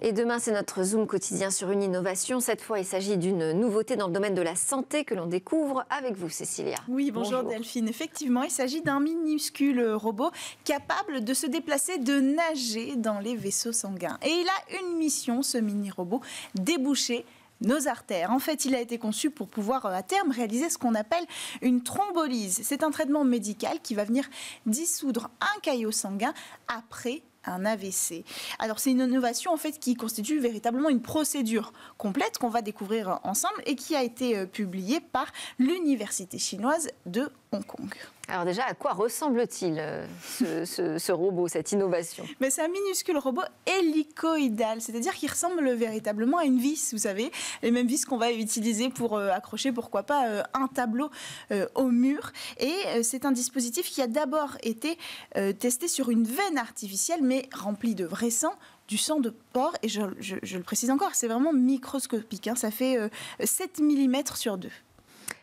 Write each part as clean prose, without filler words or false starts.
Et demain, c'est notre Zoom quotidien sur une innovation. Cette fois, il s'agit d'une nouveauté dans le domaine de la santé que l'on découvre avec vous, Cécilia. Oui, bonjour Delphine. Effectivement, il s'agit d'un minuscule robot capable de se déplacer, de nager dans les vaisseaux sanguins. Et il a une mission, ce mini-robot, déboucher nos artères. En fait, il a été conçu pour pouvoir à terme réaliser ce qu'on appelle une thrombolyse. C'est un traitement médical qui va venir dissoudre un caillot sanguin après un AVC. Alors c'est une innovation en fait qui constitue véritablement une procédure complète qu'on va découvrir ensemble et qui a été publiée par l'université chinoise de Hong Kong. Alors déjà, à quoi ressemble-t-il ce robot, cette innovation? Mais c'est un minuscule robot hélicoïdal, c'est-à-dire qu'il ressemble véritablement à une vis, vous savez, les mêmes vis qu'on va utiliser pour accrocher, pourquoi pas, un tableau au mur. Et c'est un dispositif qui a d'abord été testé sur une veine artificielle, mais remplie de vrai sang, du sang de porc, et je le précise encore, c'est vraiment microscopique, hein, ça fait 7 mm sur 2.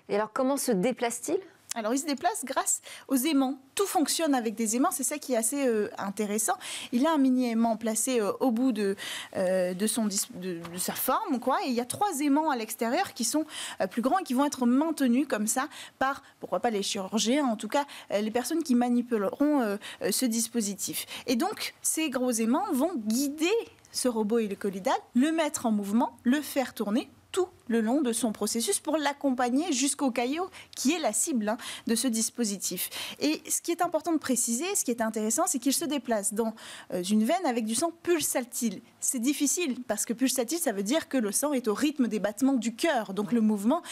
Et alors, comment se déplace-t-il ? Alors, il se déplace grâce aux aimants. Tout fonctionne avec des aimants, c'est ça qui est assez intéressant. Il a un mini-aimant placé au bout de sa forme, quoi. Et il y a 3 aimants à l'extérieur qui sont plus grands et qui vont être maintenus comme ça par, pourquoi pas les chirurgiens, en tout cas les personnes qui manipuleront ce dispositif. Et donc, ces gros aimants vont guider ce robot hélicoïdal, le mettre en mouvement, le faire tourner tout le long de son processus pour l'accompagner jusqu'au caillot qui est la cible de ce dispositif. Et ce qui est important de préciser, ce qui est intéressant, c'est qu'il se déplace dans une veine avec du sang pulsatile. C'est difficile parce que pulsatile, ça veut dire que le sang est au rythme des battements du cœur. Donc le mouvement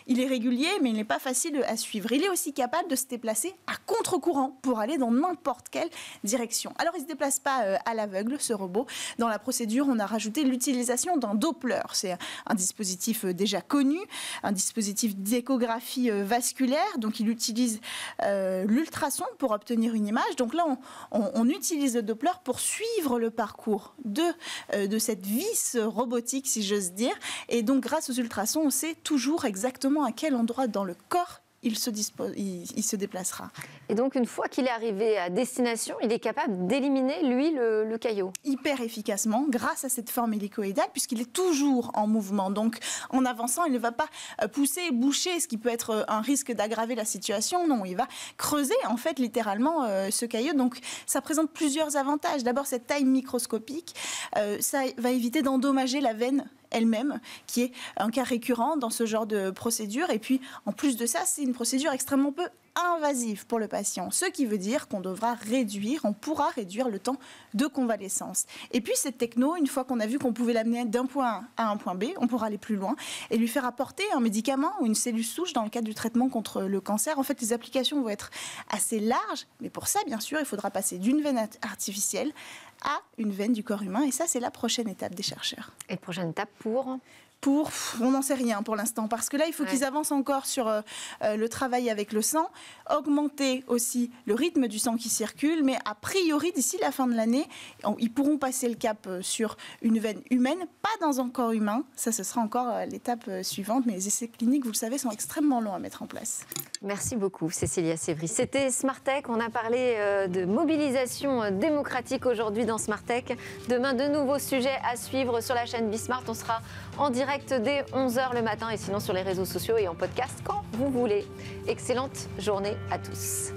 il est régulier, mais il n'est pas facile à suivre. Il est aussi capable de se déplacer à contre-courant pour aller dans n'importe quelle direction. Alors il ne se déplace pas à l'aveugle, ce robot. Dans la procédure, on a rajouté l'utilisation d'un Doppler. C'est un dispositif déjà connu, un dispositif d'échographie vasculaire. Donc, il utilise l'ultrason pour obtenir une image. Donc là, on utilise le Doppler pour suivre le parcours de cette vis robotique, si j'ose dire. Et donc, grâce aux ultrasons, on sait toujours exactement à quel endroit dans le corps il se déplacera. Et donc, une fois qu'il est arrivé à destination, il est capable d'éliminer, lui, le caillot. Hyper efficacement, grâce à cette forme hélicoïdale, puisqu'il est toujours en mouvement. Donc, en avançant, il ne va pas pousser et boucher, ce qui peut être un risque d'aggraver la situation. Non, il va creuser, en fait, littéralement, ce caillot. Donc, ça présente plusieurs avantages. D'abord, cette taille microscopique, ça va éviter d'endommager la veine elle-même, qui est un cas récurrent dans ce genre de procédure. Et puis, en plus de ça, c'est une procédure extrêmement peu invasive pour le patient, ce qui veut dire on pourra réduire le temps de convalescence. Et puis cette techno, une fois qu'on a vu qu'on pouvait l'amener d'un point A à un point B, on pourra aller plus loin et lui faire apporter un médicament ou une cellule souche dans le cadre du traitement contre le cancer. En fait, les applications vont être assez larges, mais pour ça, bien sûr, il faudra passer d'une veine artificielle à une veine du corps humain, et ça, c'est la prochaine étape des chercheurs. Et prochaine étape on n'en sait rien pour l'instant, parce que là, il faut qu'ils avancent encore sur le travail avec le sang, augmenter aussi le rythme du sang qui circule, mais a priori, d'ici la fin de l'année, ils pourront passer le cap sur une veine humaine, pas dans un corps humain. Ça, ce sera encore l'étape suivante, mais les essais cliniques, vous le savez, sont extrêmement longs à mettre en place. Merci beaucoup, Cécilia Sévry. C'était Smart Tech. On a parlé de mobilisation démocratique aujourd'hui dans Smart Tech. Demain, de nouveaux sujets à suivre sur la chaîne Bismart. On sera en direct dès 11h le matin et sinon sur les réseaux sociaux et en podcast quand vous voulez. Excellente journée à tous.